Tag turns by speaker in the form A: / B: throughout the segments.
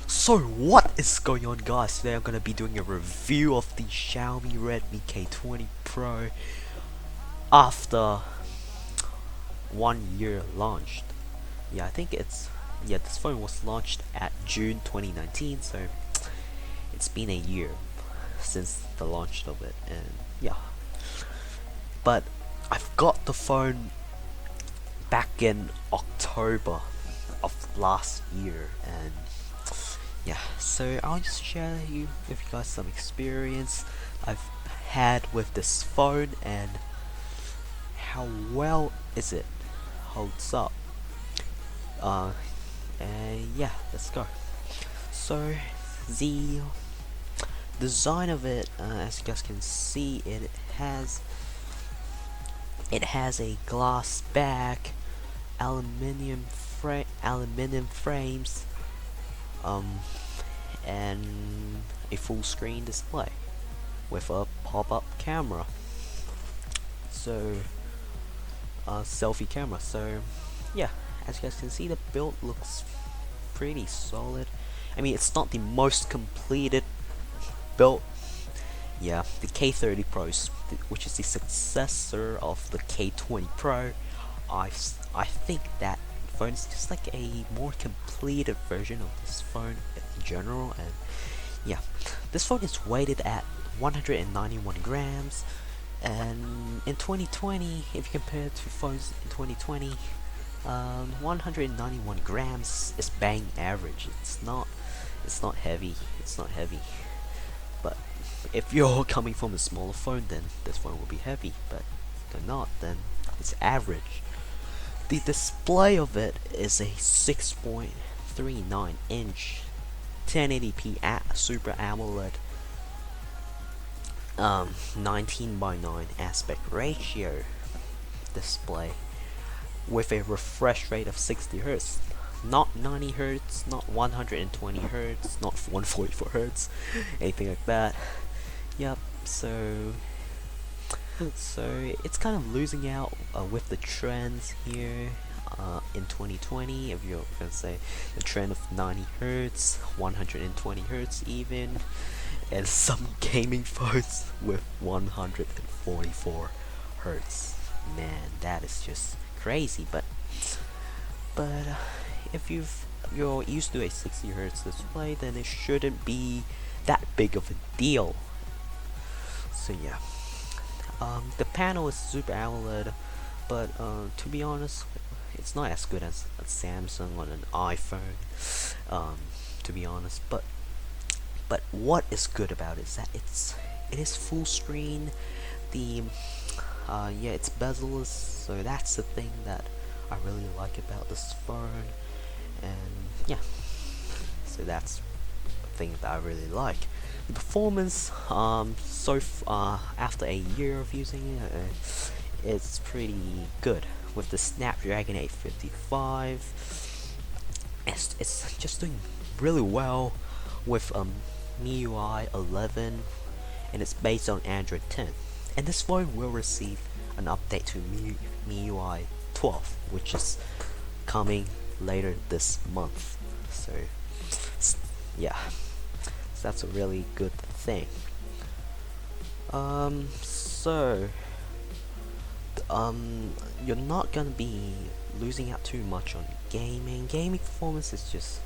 A: So what is going on, guys? Today I'm gonna be doing a review of the Xiaomi Redmi K20 Pro after 1 year launched. Yeah, I think this phone was launched at June 2019, so it's been a year since the launch of it, and yeah. But I've got the phone back in October of last year, and yeah, so I'll just share with you guys some experience I've had with this phone and how well is it holds up. Uh, and yeah, let's go. So the design of it, as you guys can see, it has a glass back, aluminium frames, and a full screen display with a pop-up camera, so selfie camera. So yeah, as you guys can see, the build looks pretty solid. I mean, it's not the most completed build. Yeah, the K30 Pros, which is the successor of the K20 Pro, I think that phone is just like a more completed version of this phone in general. And yeah, this phone is weighted at 191 grams, and in 2020, if you compare it to phones in 2020, 191 grams is bang average. It's not heavy. But if you're coming from a smaller phone, then this phone will be heavy. But if they're not, then it's average. The display of it is a 6.39 inch 1080p Super AMOLED 19:9 aspect ratio display with a refresh rate of 60 Hz, not 90 Hz, not 120 Hz, not 144 Hz, anything like that. Yep. So it's kind of losing out with the trends here in 2020. If you're gonna say the trend of 90 Hz, 120 Hz even, and some gaming phones with 144 Hz. Man, that is just crazy. But if you're used to a 60 Hz display, then it shouldn't be that big of a deal. So yeah. The panel is Super AMOLED, but to be honest, it's not as good as a Samsung or an iPhone. To be honest, but what is good about it is that it is full screen. The yeah, it's bezel-less, so that's the thing that I really like about this phone. And yeah, so that's the thing that I really like. The performance, after a year of using it, it's pretty good with the Snapdragon 855. It's just doing really well with MIUI 11, and it's based on Android 10. And this phone will receive an update to MIUI 12, which is coming later this month. So yeah. So that's a really good thing. You're not gonna be losing out too much on gaming. Gaming performance is just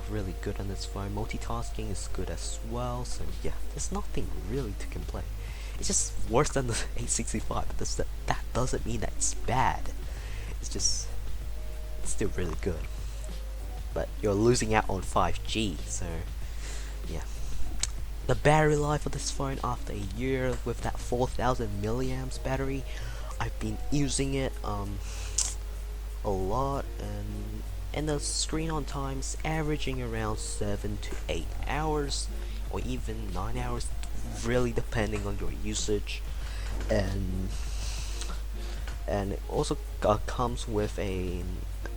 A: really good on this phone. Multitasking is good as well. So yeah, there's nothing really to complain. It's just worse than the 865, but that doesn't mean that it's bad. It's still really good. But you're losing out on 5G, so yeah. The battery life of this phone after a year with that 4000 milliamps battery, I've been using it a lot, and the screen on time is averaging around 7 to 8 hours, or even 9 hours, really depending on your usage. And it also comes with a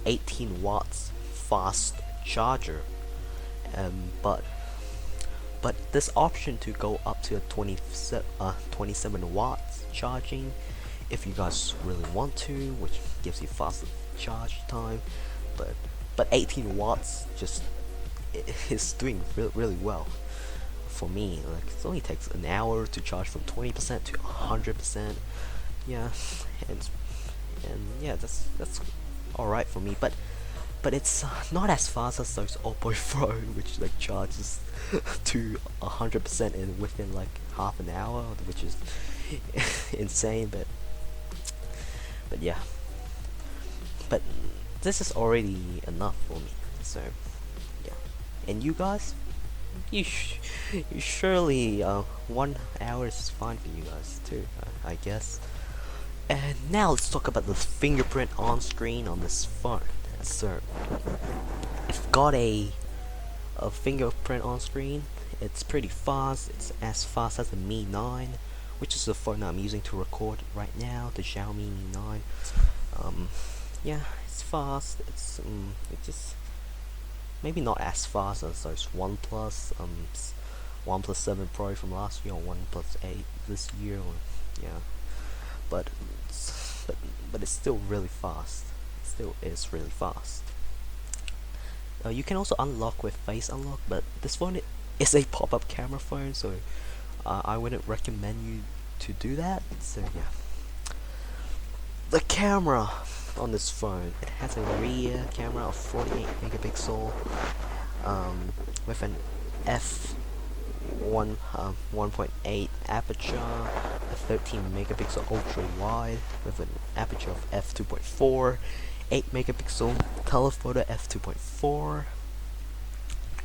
A: 18 watts fast charger, but this option to go up to a 27 watts charging, if you guys really want to, which gives you faster charge time. But 18 watts just it's doing really well for me. Like it only takes an hour to charge from 20% to 100%. Yeah, and yeah, that's all right for me. But it's not as fast as those Oppo Pro, which like charges to 100% in within like half an hour, which is insane. But yeah, but this is already enough for me. So yeah, and you guys, you surely 1 hour is fine for you guys too, I guess. And now let's talk about the fingerprint on screen on this phone. So I've got a fingerprint on screen. It's pretty fast. It's as fast as the Mi 9, which is the phone I'm using to record right now, the Xiaomi Mi 9. Yeah, it's fast. It's just maybe not as fast as those OnePlus 7 Pro from last year or OnePlus 8 this year. Or, yeah, but it's still really fast. It still is really fast. You can also unlock with face unlock, but this phone is a pop-up camera phone, so I wouldn't recommend you to do that. So yeah, the camera on this phone, it has a rear camera of 48 megapixel with an f1 1.8 aperture, a 13 megapixel ultra wide with an aperture of f2.4, 8 megapixel telephoto f2.4,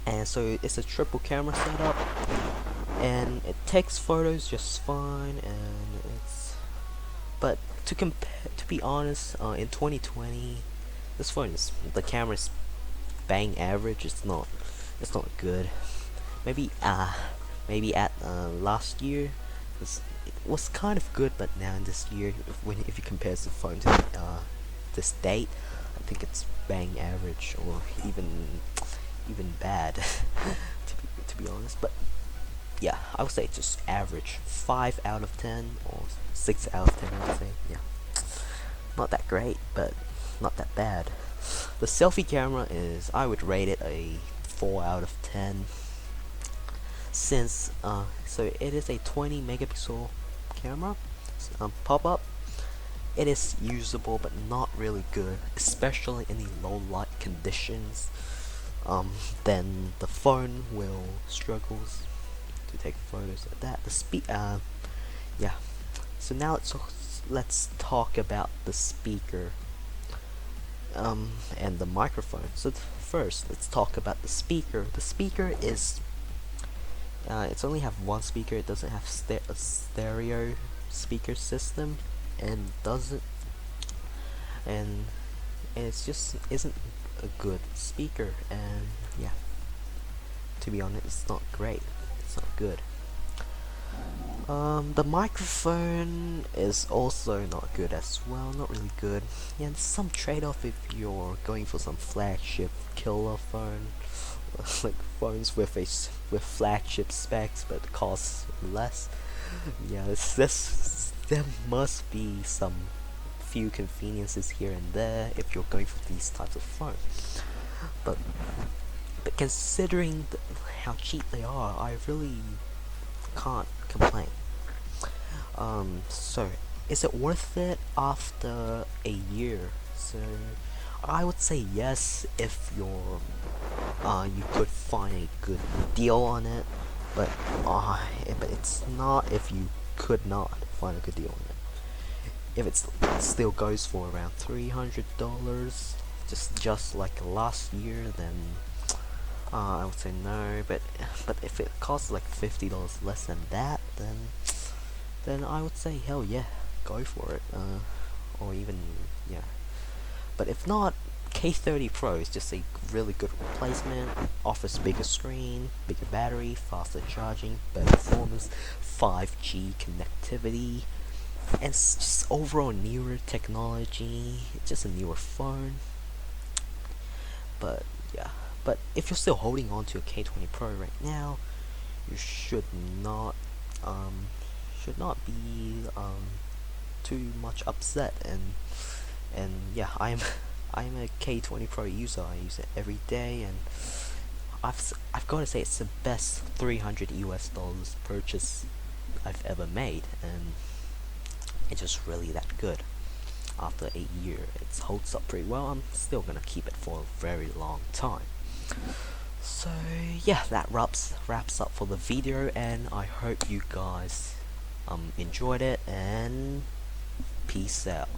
A: and so it's a triple camera setup, and it takes photos just fine. And it's but to be honest, in 2020, this phone is the camera's bang average. It's not good. Maybe at last year it was kind of good, but now in this year, if you compare the phone to this date, I think it's bang average or even bad to be honest. But yeah, I would say it's just average, 5 out of 10 or 6 out of 10. I would say, yeah, not that great, but not that bad. The selfie camera is, I would rate it a 4 out of 10, since so it is a 20 megapixel camera, pop-up. It is usable but not really good, especially in the low light conditions. Then the phone will struggles to take photos like that. The speed, yeah. So now let's talk about the speaker and the microphone. So first, let's talk about the speaker. The speaker is it's only have one speaker. It doesn't have a stereo speaker system, and and it's just isn't a good speaker. And yeah, to be honest, it's not great. It's not good. The microphone is also not good as well. Not really good. Yeah, there's some trade-off if you're going for some flagship killer phone, like phones with flagship specs but costs less. Yeah, there must be some few conveniences here and there if you're going for these types of phones. But considering how cheap they are, I really can't complain. So is it worth it after a year? So I would say yes if you could find a good deal on it, but it's not if you could not find a good deal on it. If it still goes for around $300, just like last year, then I would say no. But if it costs like $50 less than that, then I would say hell yeah, go for it. Or even yeah. But if not, K30 Pro is just a really good replacement. Offers bigger screen, bigger battery, faster charging, better performance, 5G connectivity, and it's just overall newer technology. It's just a newer phone. But yeah, but if you're still holding on to a K20 Pro right now, you should not be too much upset. And yeah, I'm a K20 Pro user. I use it every day, and I've got to say it's the best $300 purchase I've ever made, and it's just really that good. After a year, it holds up pretty well. I'm still gonna keep it for a very long time. So yeah, that wraps up for the video, and I hope you guys enjoyed it, and peace out.